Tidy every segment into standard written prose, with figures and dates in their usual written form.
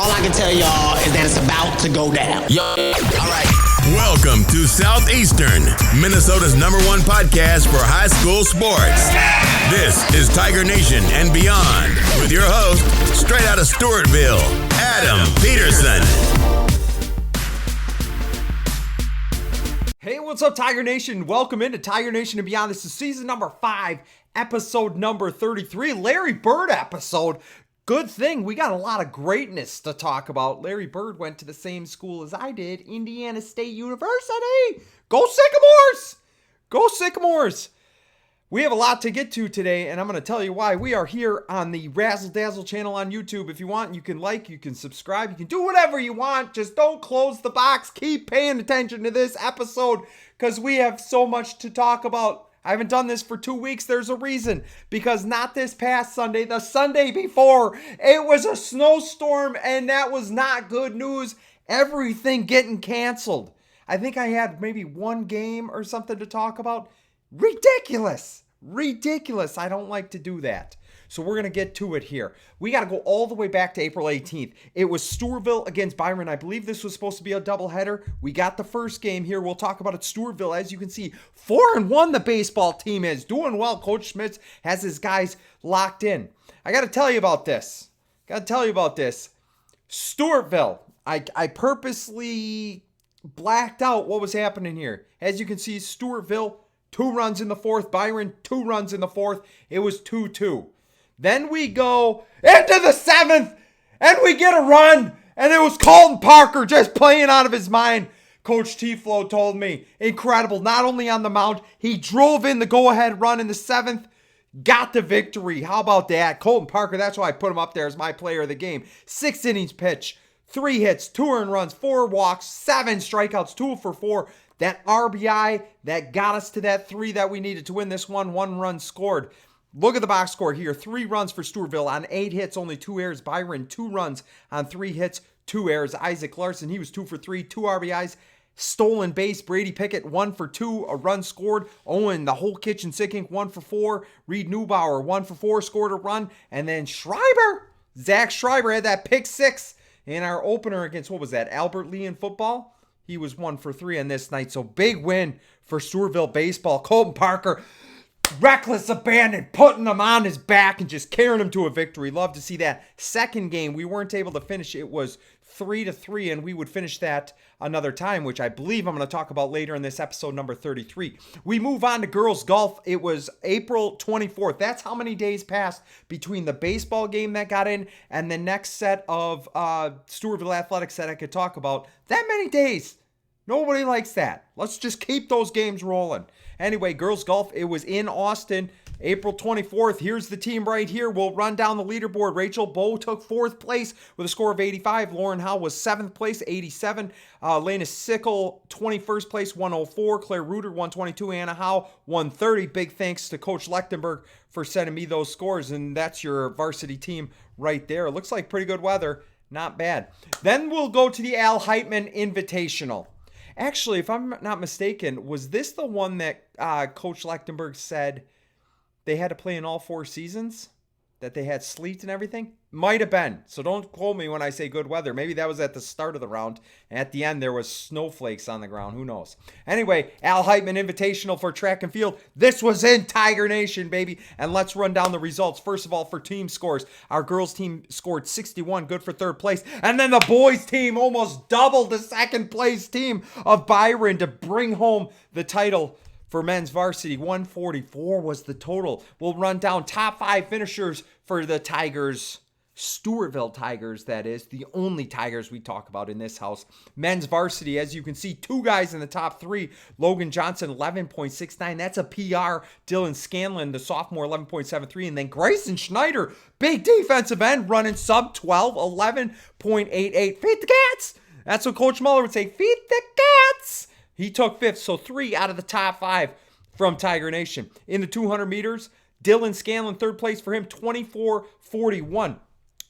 All I can tell y'all is that it's about to go down. All right. Welcome to Southeastern, Minnesota's #1 podcast for high school sports. This is Tiger Nation and Beyond with your host, straight out of Stewartville, Adam Peterson. Hey, what's up, Tiger Nation? Welcome into Tiger Nation and Beyond. This is season number 5, episode number 33, Larry Bird episode. Good thing we got a lot of greatness to talk about. Larry Bird went to the same school as I did, Indiana State University. Go Sycamores! Go Sycamores! We have a lot to get to today, and I'm going to tell you why. We are here on the Razzle Dazzle channel on YouTube. If you want, you can like, you can subscribe, you can do whatever you want. Just don't close the box. Keep paying attention to this episode because we have so much to talk about. I haven't done this for 2 weeks. There's a reason. Because not this past Sunday, the Sunday before, it was a snowstorm, and that was not good news. Everything getting canceled. I think I had maybe one game or something to talk about. Ridiculous. Ridiculous. I don't like to do that. So we're going to get to it here. We got to go all the way back to April 18th. It was Stewartville against Byron. I believe this was supposed to be a doubleheader. We got the first game here. We'll talk about it. Stewartville, as you can see, 4-1 the baseball team is. Doing well. Coach Schmitz has his guys locked in. I got to tell you about this. Stewartville. I purposely blacked out what was happening here. As you can see, Stewartville, 2 runs in the 4th. Byron, 2 runs in the 4th. It was 2-2. Then we go into the 7th, and we get a run, and it was Colton Parker just playing out of his mind. Coach Tiflo told me, incredible. Not only on the mound, he drove in the go-ahead run in the 7th, got the victory. How about that? Colton Parker, that's why I put him up there as my player of the game. 6 innings pitch, 3 hits, 2 earned runs, 4 walks, 7 strikeouts, 2 for 4. That RBI that got us to that 3 that we needed to win this one. 1 run scored. Look at the box score here. 3 runs for Stewartville on 8 hits, only 2 errors. Byron, 2 runs on 3 hits, 2 errors. Isaac Larson, he was 2 for 3, 2 RBIs. Stolen base, Brady Pickett, 1 for 2, a run scored. Owen, the whole kitchen sinking, 1 for 4. Reed Neubauer, 1 for 4, scored a run. And then Zach Schreiber had that pick 6 in our opener against, what was that, Albert Lee in football? He was 1 for 3 on this night. So big win for Stewartville baseball. Colton Parker, reckless abandon, putting him on his back and just carrying him to a victory. Love to see that. Second game, we weren't able to finish. It was 3-3, and we would finish that another time, which I believe I'm going to talk about later in this episode number 33. We move on to girls golf. It was April 24th. That's how many days passed between the baseball game that got in and the next set of Stewartville athletics that I could talk about. That many days. Nobody likes that. Let's just keep those games rolling. Anyway, girls golf, it was in Austin, April 24th. Here's the team right here. We'll run down the leaderboard. Rachel Bowe took 4th place with a score of 85. Lauren Howe was 7th place, 87. Lena Sickle, 21st place, 104. Claire Reuter, 122. Anna Howe, 130. Big thanks to Coach Lechtenberg for sending me those scores, and that's your varsity team right there. It looks like pretty good weather. Not bad. Then we'll go to the Al Heitman Invitational. Actually, if I'm not mistaken, was this the one that Coach Lechtenberg said they had to play in all 4 seasons? That they had sleet and everything? Might have been. So don't quote me when I say good weather. Maybe that was at the start of the round. And at the end, there was snowflakes on the ground. Who knows? Anyway, Al Heitman Invitational for track and field. This was in Tiger Nation, baby. And let's run down the results. First of all, for team scores, our girls team scored 61, good for 3rd place. And then the boys team almost doubled the 2nd place team of Byron to bring home the title for men's varsity. 144 was the total. We'll run down top 5 finishers for the Tigers. Stewartville Tigers, that is. The only Tigers we talk about in this house. Men's varsity, as you can see, 2 guys in the top 3. Logan Johnson, 11.69. That's a PR. Dylan Scanlon, the sophomore, 11.73. And then Grayson Schneider, big defensive end, running sub 12, 11.88. Feed the cats! That's what Coach Muller would say. Feed the cats! He took 5th, so 3 out of the top 5 from Tiger Nation. In the 200 meters, Dylan Scanlon, 3rd place for him, 24.41.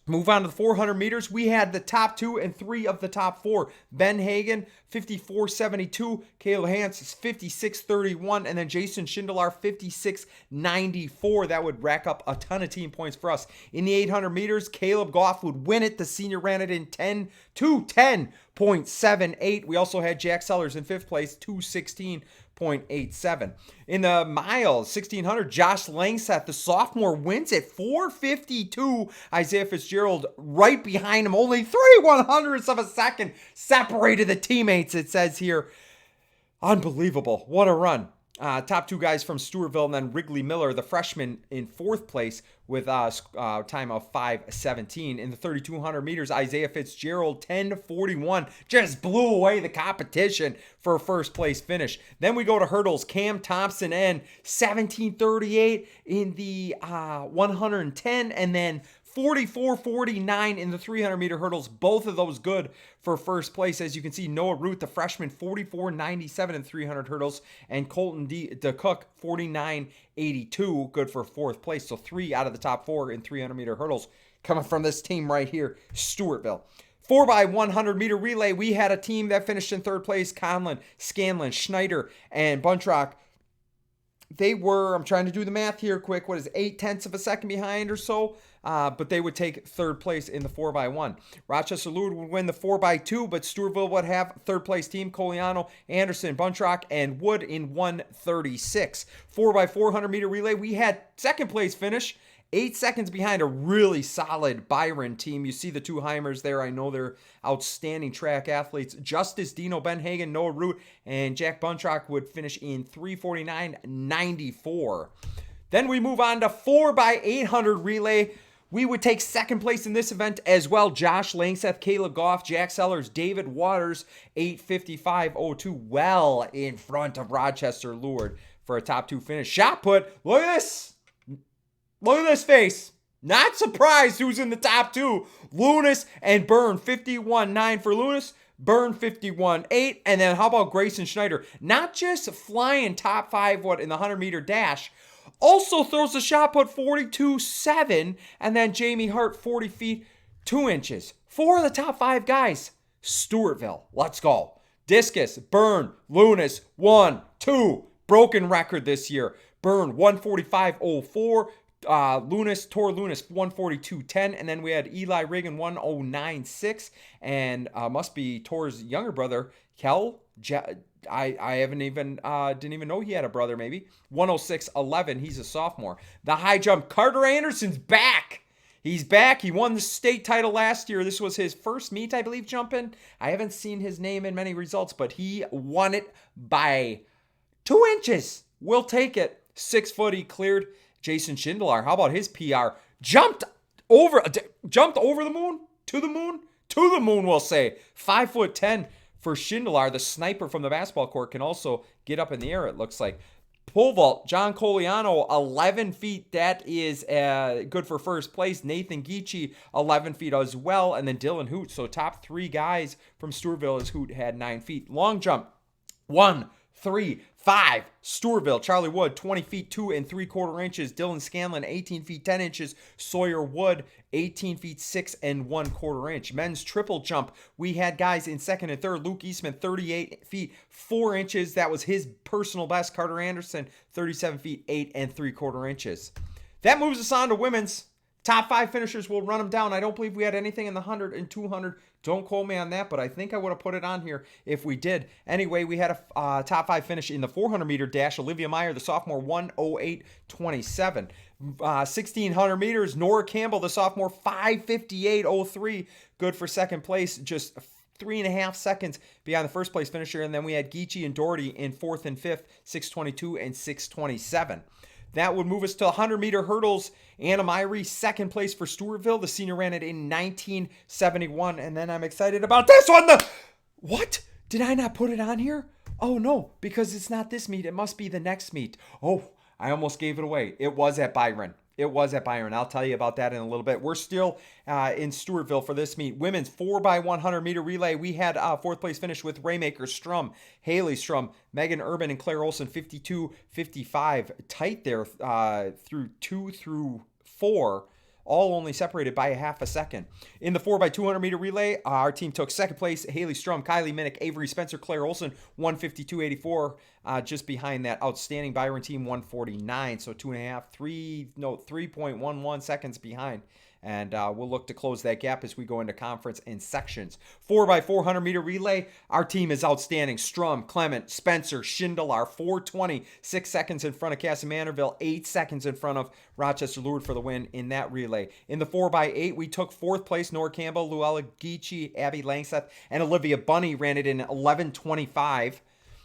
Move on to the 400 meters. We had the top 2 and 3 of the top 4. Ben Hagen, 54.72. Caleb Hans is 56.31. And then Jason Schindler, 56.94. That would rack up a ton of team points for us. In the 800 meters, Caleb Goff would win it. The senior ran it in 10.78. We also had Jack Sellers in 5th place, 2:16.87. In the miles, 1600, Josh Langseth, the sophomore, wins at 4:52. Isaiah Fitzgerald right behind him, only 3/100ths of a second separated the teammates, it says here. Unbelievable. What a run. Top 2 guys from Stewartville, and then Wrigley Miller, the freshman, in 4th place with a time of 5:17. In the 3,200 meters, Isaiah Fitzgerald, 10:41, just blew away the competition for a 1st place finish. Then we go to hurdles. Cam Thompson and 17:38 in the 110, and then 44.49 in the 300 meter hurdles. Both of those good for 1st place. As you can see, Noah Root, the freshman, 44.97 in 300 hurdles, and Colton DeCook, 49.82, good for 4th place. So 3 out of the top 4 in 300 meter hurdles coming from this team right here, Stewartville. 4x100 meter relay, we had a team that finished in 3rd place. Conlon, Scanlon, Schneider, and Buntrock. They were, I'm trying to do the math here quick, 8/10 of a second behind or so? But they would take 3rd place in the 4x1. Rochester Lewd would win the 4x2, but Stewartville would have 3rd place team, Coliano, Anderson, Buntrock, and Wood in 1:36. 4x400 meter relay, we had 2nd place finish, 8 seconds behind a really solid Byron team. You see the 2 Heimers there. I know they're outstanding track athletes. Justice Dino, Ben Hagen, Noah Root, and Jack Buntrock would finish in 3:49.94. Then we move on to 4x800 relay. We would take 2nd place in this event as well. Josh Langseth, Caleb Goff, Jack Sellers, David Waters, 8:55.02, well in front of Rochester Lewd for a top 2 finish. Shot put, look at this. Look at this face. Not surprised who's in the top 2. Lunas and Byrne, 51.9 for Lunas. Byrne, 51.8. And then how about Grayson Schneider? Not just flying top 5 in the 100 meter dash. Also throws the shot put, 42.7. And then Jamie Hart, 40 feet, 2 inches. 4 of the top 5 guys. Stewartville. Let's go. Discus, Byrne, Lunas, 1, 2. Broken record this year. Byrne, 145.04. Tor Lunas, 142.10, and then we had Eli Reagan, 109.6, and must be Tor's younger brother, Kel. I haven't even didn't even know he had a brother. Maybe 106.11. He's a sophomore. The high jump, Carter Anderson's back. He's back. He won the state title last year. This was his first meet, I believe, jumping. I haven't seen his name in many results, but he won it by 2 inches. We'll take it. 6 foot. He cleared. Jason Schindler, how about his PR? Jumped over the moon, to the moon, we'll say. 5'10" for Schindler. The sniper from the basketball court can also get up in the air, it looks like. Pole vault, John Coliano, 11 feet. That is good for 1st place. Nathan Geechee, 11 feet as well. And then Dylan Hoot. So top 3 guys from Stewartville as Hoot had 9 feet. Long jump, 1, 3, 5. Stewartville, Charlie Wood, 20 feet, 2 3/4 inches. Dylan Scanlon, 18 feet, 10 inches. Sawyer Wood, 18 feet, 6 1/4 inch. Men's triple jump, we had guys in 2nd and 3rd. Luke Eastman, 38 feet, 4 inches. That was his personal best. Carter Anderson, 37 feet, 8 3/4 inches. That moves us on to women's. Top 5 finishers, will run them down. I don't believe we had anything in the 100 and 200. Don't quote me on that, but I think I would have put it on here if we did. Anyway, we had a top 5 finish in the 400 meter dash. Olivia Meyer, the sophomore, 1:08.27. 1600 meters, Nora Campbell, the sophomore, 5:58.03. Good for 2nd place, just 3.5 seconds behind the 1st place finisher. And then we had Geechee and Doherty in 4th and 5th, 6:22 and 6:27. That would move us to 100 meter hurdles. Anna Myrie, 2nd place for Stewartville. The senior ran it in 1971. And then I'm excited about this one. What? Did I not put it on here? Oh, no, because it's not this meet. It must be the next meet. Oh, I almost gave it away. It was at Byron. I'll tell you about that in a little bit. We're still in Stewartville for this meet. Women's 4x100 meter relay. We had 4th place finish with Raymaker Strum, Haley Strum, Megan Urban, and Claire Olson, 52-55. Tight there through 2 through 4. all only separated by a half a second. In the 4x200 meter relay, our team took second place. Haley Strum, Kylie Minnick, Avery Spencer, Claire Olson, 152.84. Just behind that outstanding Byron team, 149. So 3.11 seconds behind. And we'll look to close that gap as we go into conference and sections. 4x400 meter relay, our team is outstanding. Strum, Clement, Spencer, Schindler, 4:20, 6 seconds in front of Cassamanerville, 8 seconds in front of Rochester Lourdes for the win in that relay. In the 4x8, we took fourth place. Nora Campbell, Luella Geechee, Abby Langseth, and Olivia Bunny ran it in 11:25.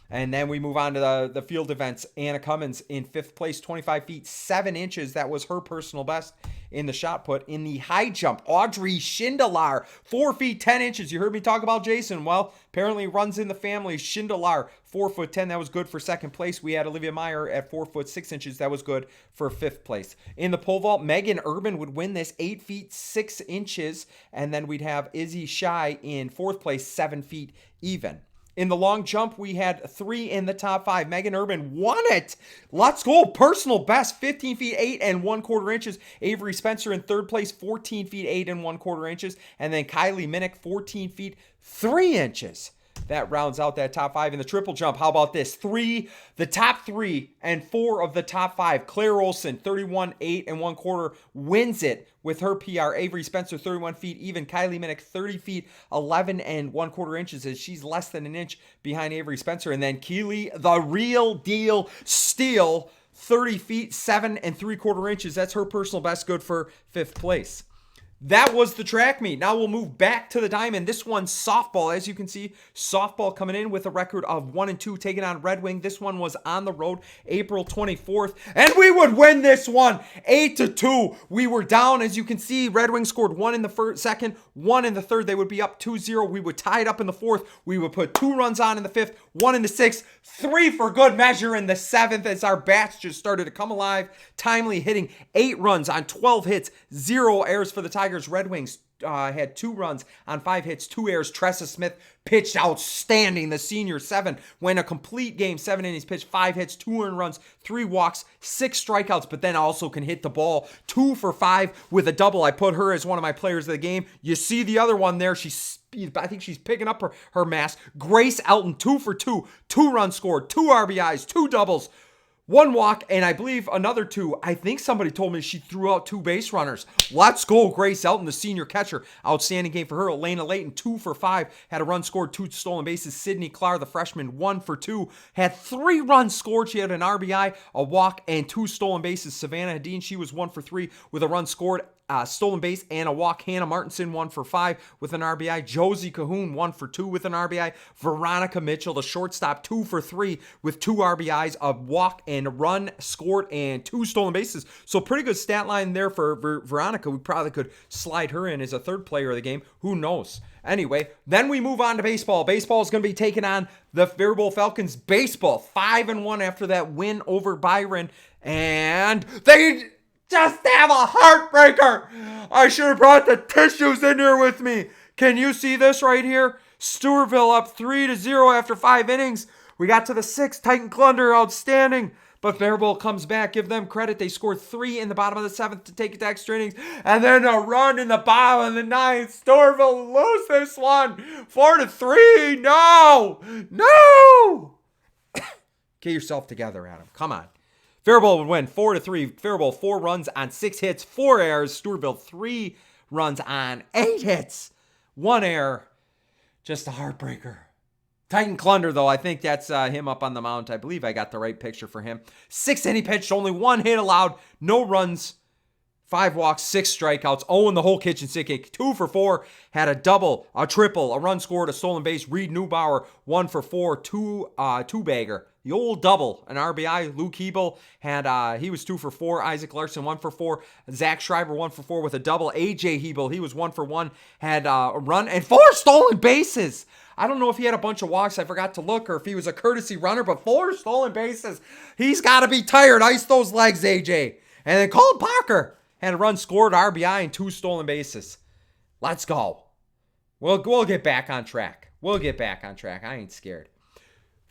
And then we move on to the field events. Anna Cummins in fifth place, 25 feet, 7 inches. That was her personal best in the shot put. In the high jump, Audrey Schindler, 4 feet, 10 inches. You heard me talk about Jason. Well, apparently runs in the family. Schindler, 4'10". That was good for second place. We had Olivia Meyer at 4 foot 6 inches. That was good for fifth place. In the pole vault, Megan Urban would win this, 8 feet, 6 inches. And then we'd have Izzy Shy in fourth place, 7 feet even. In the long jump, we had 3 in the top 5. Megan Urban won it. Let's go. Personal best, 15 feet, 8 and 1/4 inches. Avery Spencer in third place, 14 feet, 8 and 1/4 inches. And then Kylie Minnick, 14 feet, 3 inches. That rounds out that top 5 in the triple jump. How about this? The top 3 and 4 of the top 5. Claire Olson, 31, 8 and 1/4, wins it with her PR. Avery Spencer, 31 feet even. Kylie Minnick, 30 feet, 11 and 1/4 inches, as she's less than an inch behind Avery Spencer. And then Keely, the real deal, Steele, 30 feet, 7 and 3/4 inches. That's her personal best, good for fifth place. That was the track meet. Now we'll move back to the diamond. This one's softball. As you can see, softball coming in with a record of 1-2, taking on Red Wing. This one was on the road, April 24th, and we would win this one 8-2. We were down, as you can see. Red Wing scored 1 in the second, 1 in the third. They would be up 2-0. We would tie it up in the fourth. We would put 2 runs on in the fifth, 1 in the sixth, 3 for good measure in the seventh, as our bats just started to come alive. Timely hitting, 8 runs on 12 hits, 0 errors for the Tigers. Red Wings had 2 runs on 5 hits, 2 errors. Tressa Smith pitched outstanding. The senior 7 went a complete game, 7 innings pitched, 5 hits, 2 earned runs, 3 walks, 6 strikeouts, but then also can hit the ball 2 for 5 with a double. I put her as one of my players of the game. You see the other one there. I think she's picking up her mask. Grace Elton, 2 for 2, 2 runs scored, 2 RBIs, 2 doubles, 1 walk, and I believe another 2. I think somebody told me she threw out 2 base runners. Let's go, Grace Elton, the senior catcher. Outstanding game for her. Elena Layton, 2 for 5. Had a run scored, 2 stolen bases. Sydney Clark, the freshman, 1 for 2. Had 3 runs scored. She had an RBI, a walk, and 2 stolen bases. Savannah Hadeen, she was 1 for 3 with a run scored, stolen base, and a walk. Hannah Martinson, 1 for 5 with an RBI. Josie Cahoon, 1 for 2 with an RBI. Veronica Mitchell, the shortstop, 2 for 3 with 2 RBIs, a walk, and a run scored, and 2 stolen bases. So pretty good stat line there for Veronica. We probably could slide her in as a third player of the game. Who knows? Anyway, then we move on to baseball. Baseball is going to be taking on the Faribault Falcons. Baseball, 5-1 after that win over Byron. And they just have a heartbreaker. I should have brought the tissues in here with me. Can you see this right here? Stewartville up 3-0 after 5 innings. We got to the 6th. Titan Clunder, outstanding. But Faribault comes back. Give them credit. They scored 3 in the bottom of the 7th to take it to extra innings. And then a run in the bottom of the 9th. Stewartville lose this one 4-3. No! Get yourself together, Adam. Come on. Faribault would win 4-3. Faribault 4 runs on 6 hits, 4 errors. Stewartville 3 runs on 8 hits, 1 error. Just a heartbreaker. Titan Clunder, though, I think that's him up on the mound. I believe I got the right picture for him. 6th inning pitched, only 1 hit allowed, no runs, 5 walks, 6 strikeouts. Owen the whole kitchen sink, 2 for 4, had a double, a triple, a run scored, a stolen base. Reed Neubauer, 1 for 4, two-bagger. The old double, an RBI. Luke Hebel had, he was 2 for 4. Isaac Larson, 1 for 4. Zach Schreiber, 1 for 4 with a double. AJ Hebel, he was 1 for 1, had a run and 4 stolen bases. I don't know if he had a bunch of walks. I forgot to look, or if he was a courtesy runner, but 4 stolen bases. He's got to be tired. Ice those legs, AJ. And then Colin Parker had a run scored, RBI, and 2 stolen bases. Let's go. We'll get back on track. I ain't scared.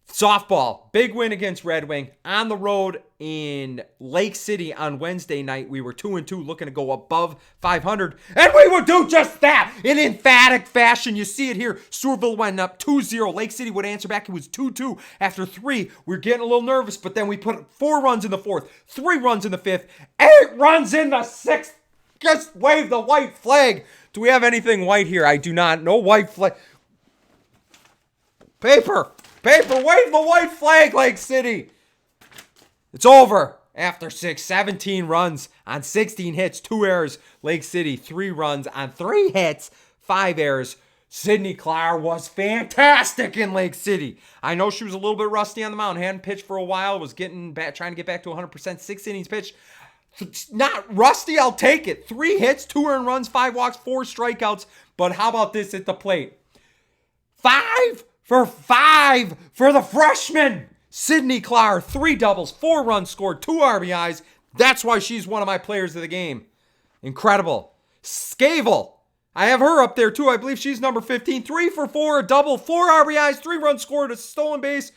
Softball, big win against Red Wing. On the road in Lake City on Wednesday night, we were 2-2, looking to go above 500, and we would do just that in emphatic fashion. You see it here. Stewartville went up 2-0. Lake City would answer back. It was 2-2. After 3, we were getting a little nervous, but then we put 4 runs in the 4th, 3 runs in the 5th, 8 runs in the 6th. Just wave the white flag. Do we have anything white here? I do not. No white flag. Paper, wave the white flag, Lake City. It's over after 17 runs on 16 hits, 2 errors. Lake City, 3 runs on 3 hits, 5 errors. Sydney Clar was fantastic in Lake City. I know she was a little bit rusty on the mound, hadn't pitched for a while, was getting back, trying to get back to 100%. 6 innings pitched. Not rusty, I'll take it. 3 hits, 2 earned runs, 5 walks, 4 strikeouts. But how about this at the plate? 5 for 5 for the freshman. Sydney Clar, 3 doubles, 4 runs scored, 2 RBIs. That's why she's one of my players of the game. Incredible. Scavel, I have her up there too. I believe she's number 15. 3 for 4, a double, 4 RBIs, 3 runs scored, a stolen base.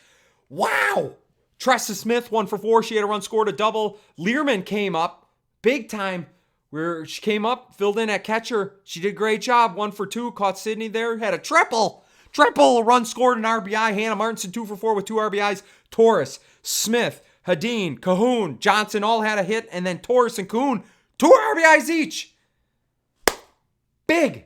Wow. Tressa Smith, 1 for 4. She had a run scored, a double. Learman came up big time. Where she came up, filled in at catcher. She did a great job. 1 for 2, caught Sydney there, had a triple, a run scored, an RBI. Hannah Martinson, 2 for 4 with 2 RBIs. Torres, Smith, Hadeen, Cahoon, Johnson all had a hit, and then Torres and Cahoon, 2 RBIs each. Big.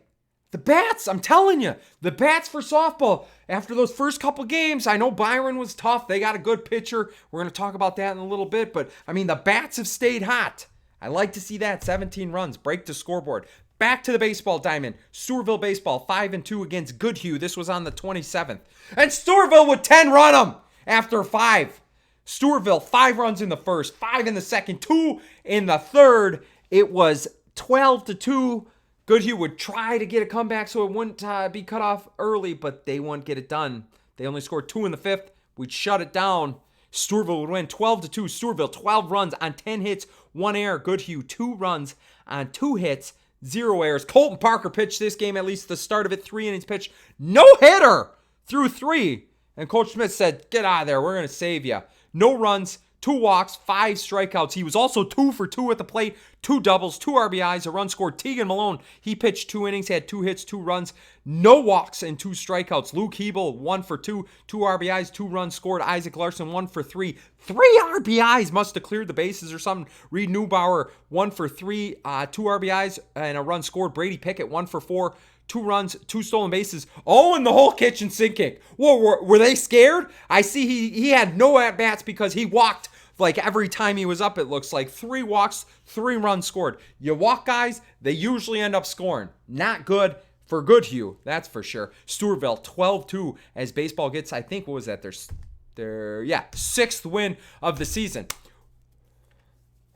The bats, I'm telling you, the bats for softball. After those first couple games, I know Byron was tough. They got a good pitcher. We're going to talk about that in a little bit, but I mean, the bats have stayed hot. I like to see that. 17 runs, break the scoreboard. Back to the baseball diamond. Stewartville baseball, 5-2 against Goodhue. This was on the 27th. And Stewartville would 10 run them after 5. Stewartville, 5 runs in the first, 5 in the second, 2 in the third. It was 12-2. Goodhue would try to get a comeback so it wouldn't be cut off early, but they wouldn't get it done. They only scored 2 in the 5th. We'd shut it down. Stewartville would win 12-2. Stewartville, 12 runs on 10 hits, 1 error. Goodhue, 2 runs on 2 hits, 0 errors. Colton Parker pitched this game, at least the start of it, 3 innings pitched. No hitter through 3. And Coach Smith said, get out of there. We're going to save you. No runs, 2 walks, 5 strikeouts. He was also 2 for 2 at the plate, 2 doubles, 2 RBIs, a run scored. Tegan Malone, he pitched 2 innings, had 2 hits, 2 runs, no walks, and 2 strikeouts. Luke Hebel, 1 for 2, 2 RBIs, 2 runs scored. Isaac Larson, 1 for 3, 3 RBIs, must have cleared the bases or something. Reed Neubauer, 1 for 3, 2 RBIs, and a run scored. Brady Pickett, 1 for 4, 2 runs, 2 stolen bases. Oh, and the whole kitchen sink kick. Whoa, were they scared? I see he had no at-bats because he walked like every time he was up, it looks like. 3 walks, 3 runs scored. You walk guys, they usually end up scoring. Not good for Goodhue, that's for sure. Stewartville, 12-2 as baseball gets, I think, what was that? Their 6th win of the season.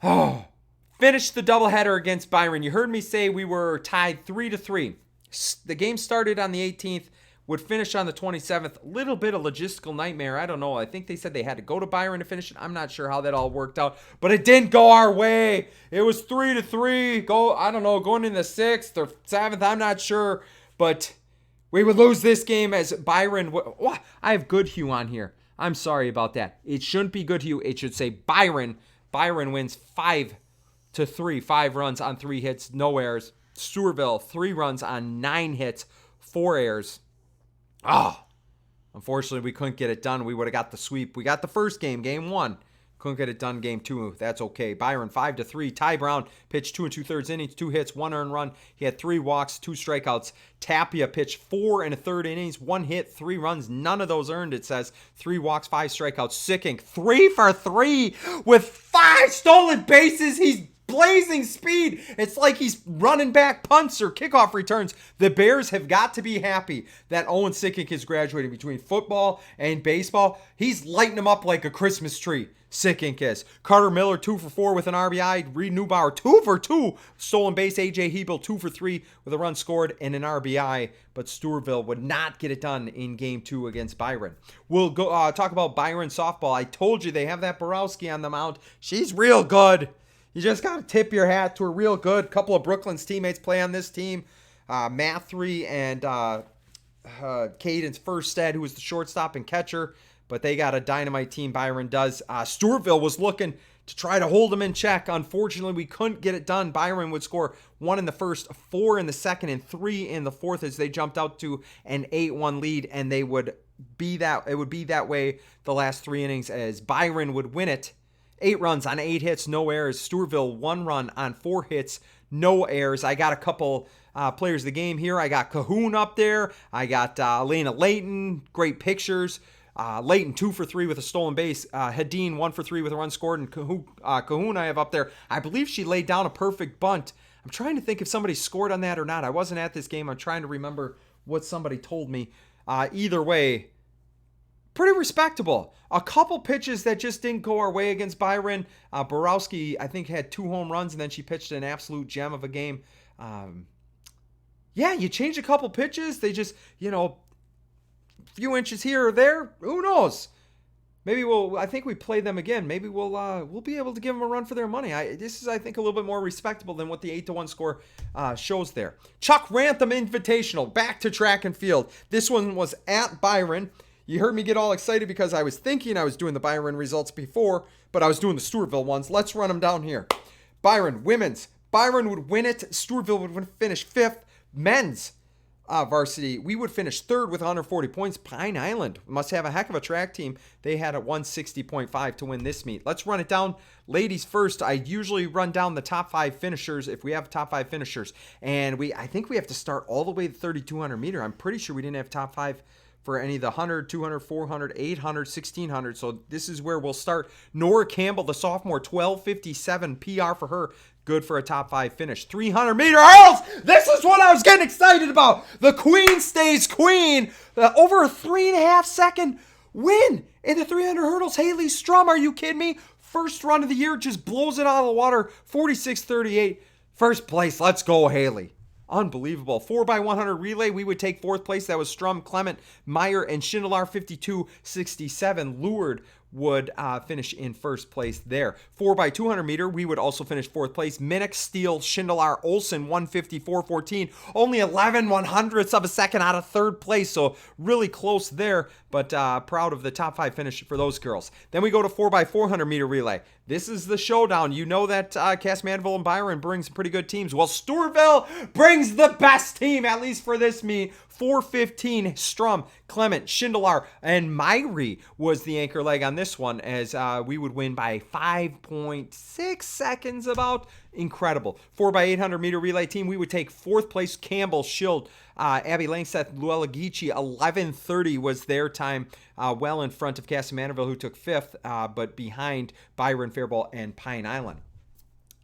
Oh, finished the doubleheader against Byron. You heard me say we were tied 3-3. The game started on the 18th, would finish on the 27th. A little bit of logistical nightmare. I don't know. I think they said they had to go to Byron to finish it. I'm not sure how that all worked out, but it didn't go our way. It was 3-3. Going in the 6th or 7th. I'm not sure, but we would lose this game as Byron. I have Goodhue on here. I'm sorry about that. It shouldn't be Goodhue. It should say Byron. Byron wins 5-3. 5 runs on 3 hits, no errors. Stewartville, 3 runs on 9 hits, 4 errors. Unfortunately, we couldn't get it done. We would have got the sweep. We got the first game, game 1. Couldn't get it done, game 2. That's okay. Byron, 5-3. Ty Brown pitched 2 2/3 innings, 2 hits, 1 earned run. He had 3 walks, 2 strikeouts. Tapia pitched 4 1/3 innings, 1 hit, 3 runs. None of those earned, it says. 3 walks, 5 strikeouts. Sicking, 3 for 3 with 5 stolen bases. He's blazing speed. It's like he's running back punts or kickoff returns. The Bears have got to be happy that Owen Sickink is graduating between football and baseball. He's lighting them up like a Christmas tree. Sickink is. Carter Miller, 2 for 4 with an RBI. Reed Neubauer, 2 for 2. Stolen base. AJ Hebel, 2 for 3 with a run scored and an RBI. But Stewartville would not get it done in game 2 against Byron. We'll go talk about Byron softball. I told you they have that Borowski on the mound. She's real good. You just got to tip your hat to her, real good. A couple of Brooklyn's teammates play on this team. Mathry and Cadence Firstead, who was the shortstop and catcher. but they got a dynamite team. Byron does. Stewartville was looking to try to hold them in check. Unfortunately, we couldn't get it done. Byron would score 1 in the first, 4 in the second, and 3 in the fourth as they jumped out to an 8-1 lead, and it would be that way the last 3 innings as Byron would win it. 8 runs on 8 hits, no errors. Stewartville 1 run on 4 hits, no errors. I got a couple players of the game here. I got Cahoon up there. I got Elena Layton, great pictures. Layton 2 for 3 with a stolen base. Hadeen 1 for 3 with a run scored. And Cahoon I have up there. I believe she laid down a perfect bunt. I'm trying to think if somebody scored on that or not. I wasn't at this game. I'm trying to remember what somebody told me. Either way, pretty respectable. A couple pitches that just didn't go our way against Byron. Borowski, I think, had 2 home runs, and then she pitched an absolute gem of a game. Yeah, you change a couple pitches. They just, few inches here or there, who knows? Maybe I think we play them again. Maybe we'll be able to give them a run for their money. This is, I think, a little bit more respectable than what the 8-1 score shows there. Chuck Rantham Invitational, back to track and field. This one was at Byron. You heard me get all excited because I was thinking I was doing the Byron results before, but I was doing the Stewartville ones. Let's run them down here. Byron, women's. Byron would win it. Stewartville would finish 5th. Men's. Varsity, we would finish 3rd with 140 points. Pine Island must have a heck of a track team. They had a 160.5 to win this meet. Let's run it down. Ladies first. I usually run down the top 5 finishers if we have top 5 finishers. And I think we have to start all the way to 3,200 meter. I'm pretty sure we didn't have top 5 for any of the 100, 200, 400, 800, 1600. So this is where we'll start. Nora Campbell, the sophomore, 12:57 PR for her. Good for a top 5 finish. 300 meter hurdles. This is what I was getting excited about. The queen stays queen. Over a 3.5 second win in the 300 hurdles. Haley Strum, are you kidding me? First run of the year, just blows it out of the water. 46:38. First place. Let's go, Haley. Unbelievable. 4x100 relay, we would take 4th place. That was Strum, Clement, Meyer, and Schindler. 52:67. Lured would finish in 1st place there. 4x200 meter, we would also finish 4th place. Minnick, Steele, Schindler, Olsen, 154.14. Only 11/100ths of a second out of 3rd place, so really close there, but proud of the top 5 finish for those girls. Then we go to 4x400 meter relay. This is the showdown. You know that Cass Mandeville and Byron brings pretty good teams. Well, Stewartville brings the best team, at least for this meet. 4:15, Strum, Clement, Schindler, and Myrie was the anchor leg on this one as we would win by 5.6 seconds about. Incredible. 4x800 meter relay team, we would take 4th place. Campbell, Schild, Abby Langseth, Luella Geechee, 11:30 was their time, well in front of Cass Mandeville, who took 5th, but behind Byron, Faribault, and Pine Island.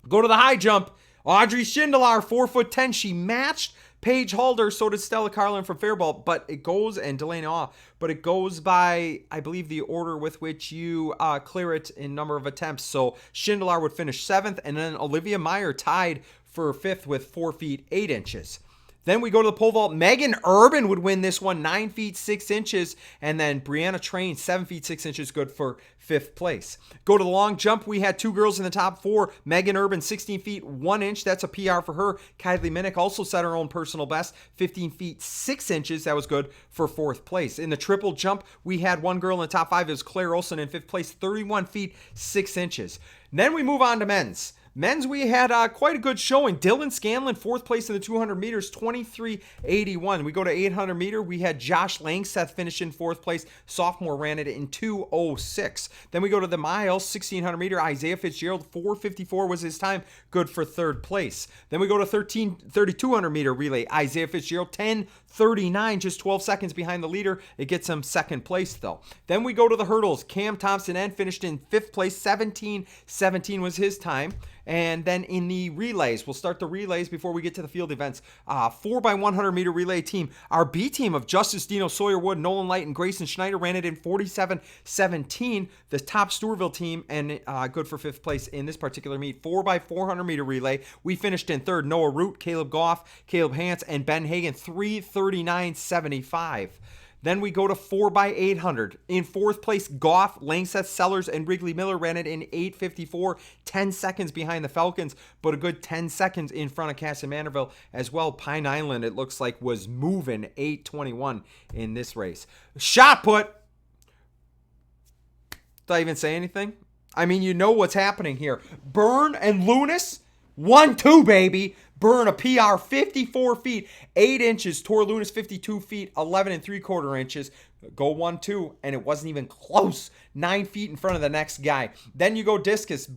Go to the high jump. Audrey Schindler, 4'10". She matched Paige Halder, so did Stella Carlin from Faribault, but it goes, and Delaney Awe, but it goes by, I believe, the order with which you clear it in number of attempts. So Schindler would finish 7th, and then Olivia Meyer tied for 5th with 4 feet 8 inches. Then we go to the pole vault. Megan Urban would win this one, 9 feet 6 inches. And then Brianna Train, 7 feet 6 inches, good for 5th place. Go to the long jump. We had 2 girls in the top 4. Megan Urban, 16 feet 1 inch. That's a PR for her. Kylie Minnick also set her own personal best, 15 feet 6 inches. That was good for 4th place. In the triple jump, we had 1 girl in the top 5. It was Claire Olsen in 5th place, 31 feet 6 inches. Then we move on to men's. Men's, we had quite a good showing. Dylan Scanlon, 4th place in the 200 meters, 23:81. We go to 800 meter. We had Josh Langseth finish in 4th place. Sophomore ran it in 2:06. Then we go to the miles, 1600 meter. Isaiah Fitzgerald, 4:54 was his time. Good for 3rd place. Then we go to 3,200 meter relay. Isaiah Fitzgerald, 10:39, just 12 seconds behind the leader. It gets him 2nd place, though. Then we go to the hurdles. Cam Thompson finished in 5th place. 17:17 was his time. And then in the relays, we'll start the relays before we get to the field events. 4x100 meter relay team. Our B team of Justice Dino, Sawyer Wood, Nolan Light, and Grayson Schneider ran it in 47:17. The top Stewartville team, and good for 5th place in this particular meet. 4x400 meter relay. We finished in 3rd. Noah Root, Caleb Goff, Caleb Hance, and Ben Hagan. 3:39.75. Then we go to 4x800. In 4th place, Goff, Langseth, Sellers, and Wrigley Miller ran it in 8:54, 10 seconds behind the Falcons, but a good 10 seconds in front of Cass and Manderville as well. Pine Island, it looks like, was moving 8:21 in this race. Shot put. Did I even say anything? I mean, you know what's happening here. Byrne and Lunis, 1-2, baby. Byrne, a PR, 54 feet, 8 inches. Tore Lunis, 52 feet, 11 3/4 inches. Go 1-2, and it wasn't even close. 9 feet in front of the next guy. Then you go discus.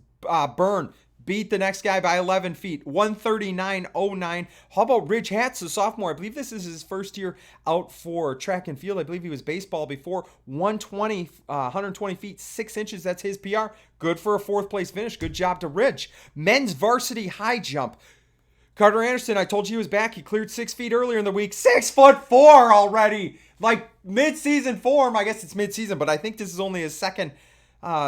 Byrne beat the next guy by 11 feet, 139.09. How about Ridge Hatz, the sophomore? I believe this is his first year out for track and field. I believe he was baseball before. 120 feet, 6 inches. That's his PR. Good for a fourth place finish. Good job to Ridge. Men's varsity high jump. Carter Anderson, I told you he was back. He cleared 6 feet earlier in the week. 6'4" already. Like mid-season form. I guess it's mid-season, but I think this is only his second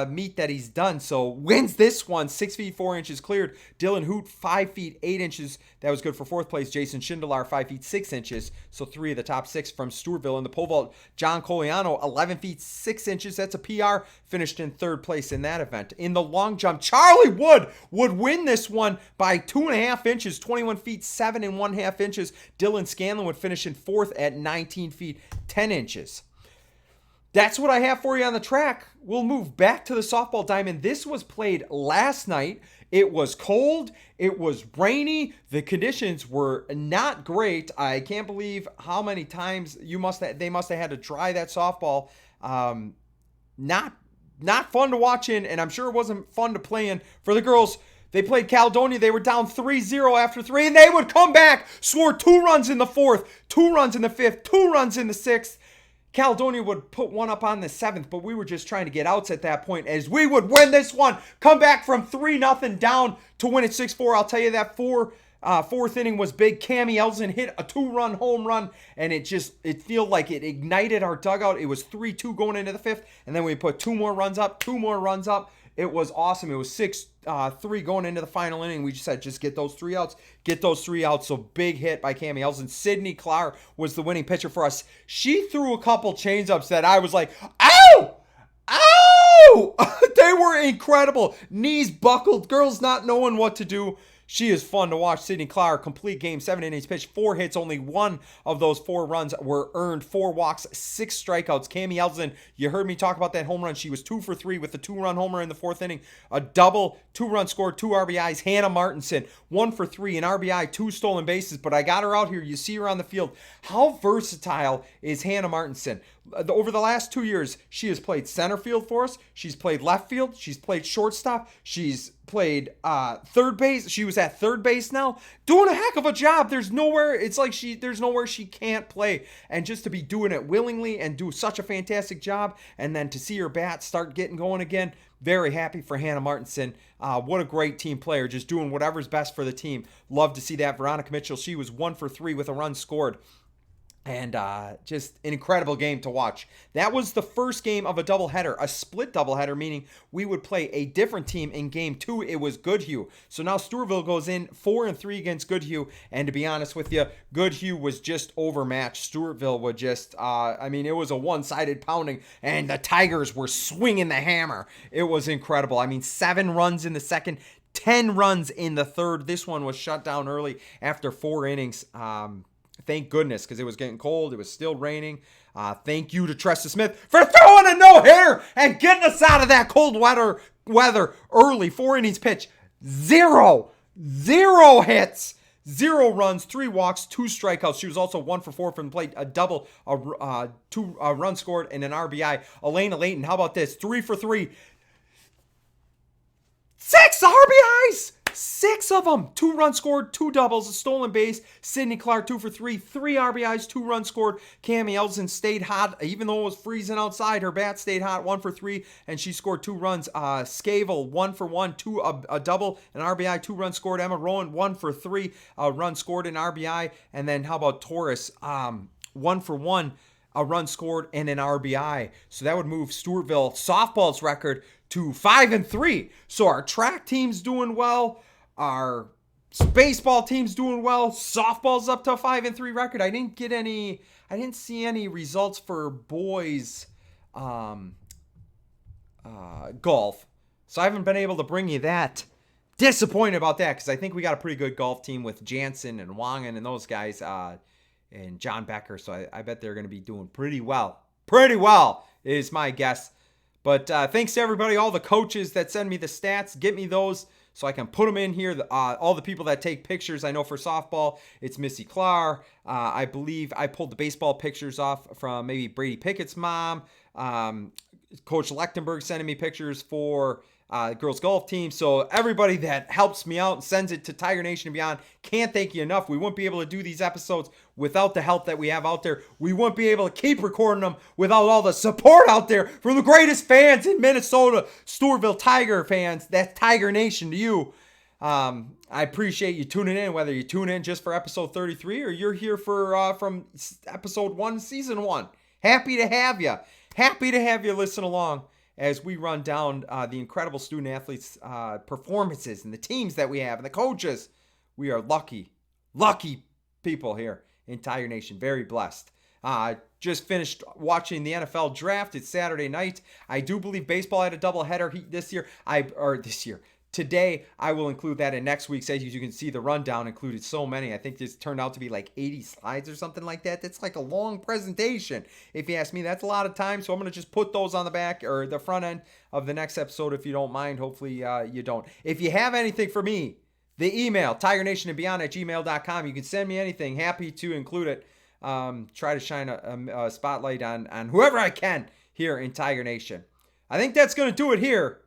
meet that he's done. So wins this one, 6 feet 4 inches cleared. Dylan Hoot, 5 feet 8 inches. That was good for fourth place. Jason Schindler, 5 feet 6 inches. So 3 of the top 6 from Stewartville. In the pole vault, John Coliano, 11 feet 6 inches. That's a PR. Finished in third place in that event. In the long jump, Charlie Wood would win this one by 2.5 inches, 21 feet 7 1/2 inches. Dylan Scanlon would finish in fourth at 19 feet 10 inches. That's what I have for you on the track. We'll move back to the softball diamond. This was played last night. It was cold. It was rainy. The conditions were not great. I can't believe how many times they must have had to dry that softball. Not fun to watch in, and I'm sure it wasn't fun to play in for the girls. They played Caledonia. They were down 3-0 after 3, and they would come back, score 2 runs in the 4th, 2 runs in the 5th, 2 runs in the 6th. Caledonia would put one up on the 7th, but we were just trying to get outs at that point as we would win this one. Come back from 3-0 down to win it 6-4. I'll tell you that fourth inning was big. Cammie Elson hit a 2-run home run, and it felt like it ignited our dugout. It was 3-2 going into the 5th, and then we put 2 more runs up. It was awesome. It was 6-3 going into the final inning. We just said, just get those 3 outs. Get those 3 outs. So big hit by Cammie Elson. Sydney Clark was the winning pitcher for us. She threw a couple changeups that I was like, ow! Ow! They were incredible. Knees buckled. Girls not knowing what to do. She is fun to watch. Sydney Clark, complete game, 7 innings pitched, 4 hits. Only 1 of those 4 runs were earned. 4 walks, 6 strikeouts. Cammie Elson, you heard me talk about that home run. She was 2 for 3 with the 2-run homer in the 4th inning. A double, 2-run score, 2 RBIs. Hannah Martinson, 1 for 3, an RBI, 2 stolen bases. But I got her out here. You see her on the field. How versatile is Hannah Martinson? Over the last 2 years, she has played center field for us. She's played left field. She's played shortstop. She's played third base. She was at third base now, doing a heck of a job. There's nowhere she can't play. And just to be doing it willingly and do such a fantastic job, and then to see her bat start getting going again, very happy for Hannah Martinson. What a great team player, just doing whatever's best for the team. Love to see that. Veronica Mitchell, she was 1 for 3 with a run scored. And just an incredible game to watch. That was the first game of a doubleheader, a split doubleheader, meaning we would play a different team in game 2. It was Goodhue. So now Stewartville goes in 4-3 against Goodhue. And to be honest with you, Goodhue was just overmatched. Stewartville would just, it was a one-sided pounding, and the Tigers were swinging the hammer. It was incredible. 7 runs in the second, 10 runs in the third. This one was shut down early after 4 innings. Thank goodness, because it was getting cold. It was still raining. Thank you to Tressa Smith for throwing a no-hitter and getting us out of that cold weather early. 4 innings pitch. 0 hits. 0 runs, 3 walks, 2 strikeouts. She was also 1 for 4 from the plate, a double, 2 runs scored, and an RBI. Elena Layton, how about this? 3 for 3. 6 RBIs! 6 of them. 2 runs scored, 2 doubles, a stolen base. Sydney Clark, 2 for 3, 3 RBIs, 2 runs scored. Cammie Elson stayed hot. Even though it was freezing outside, her bat stayed hot, 1 for 3, and she scored 2 runs. Scavel, 1 for 1, a double, an RBI, 2 runs scored. Emma Rowan, 1 for 3, a run scored, an RBI. And then how about Taurus? 1 for 1, a run scored, and an RBI. So that would move Stewartville softball's record to 5-3. So our track team's doing well. Our baseball team's doing well. Softball's up to a 5-3 record. I didn't see any results for boys golf. So I haven't been able to bring you that. Disappointed about that, because I think we got a pretty good golf team with Jansen and Wangen and those guys, and John Becker. So I bet they're going to be doing pretty well. Pretty well is my guess. But thanks to everybody, all the coaches that send me the stats, get me those so I can put them in here. All the people that take pictures, I know for softball, it's Missy Clark. I believe I pulled the baseball pictures off from maybe Brady Pickett's mom. Coach Lechtenberg sending me pictures for girls golf team. So everybody that helps me out and sends it to Tiger Nation and beyond, can't thank you enough. We wouldn't be able to do these episodes without the help that we have out there. We wouldn't be able to keep recording them without all the support out there from the greatest fans in Minnesota, Stewartville Tiger fans. That's Tiger Nation to you. I appreciate you tuning in, whether you tune in just for episode 33 or you're here for from episode 1, season 1. Happy to have you. Happy to have you listen along as we run down the incredible student athletes' performances and the teams that we have and the coaches. We are lucky people here in Tiger Nation. Very blessed. Just finished watching the NFL draft. It's Saturday night. I do believe baseball had a doubleheader this year. Today, I will include that in next week's. As you can see, the rundown included so many. I think this turned out to be like 80 slides or something like that. That's like a long presentation. If you ask me, that's a lot of time. So I'm going to just put those on the back or the front end of the next episode if you don't mind. Hopefully you don't. If you have anything for me, the email, tigernationandbeyond@gmail.com. You can send me anything. Happy to include it. Try to shine a spotlight on whoever I can here in Tiger Nation. I think that's going to do it here.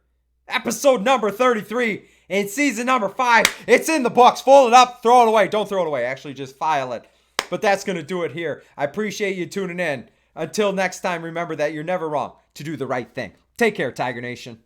Episode number 33 in season number 5. It's in the books. Fold it up, throw it away. Don't throw it away. Actually, just file it. But that's going to do it here. I appreciate you tuning in. Until next time, remember that you're never wrong to do the right thing. Take care, Tiger Nation.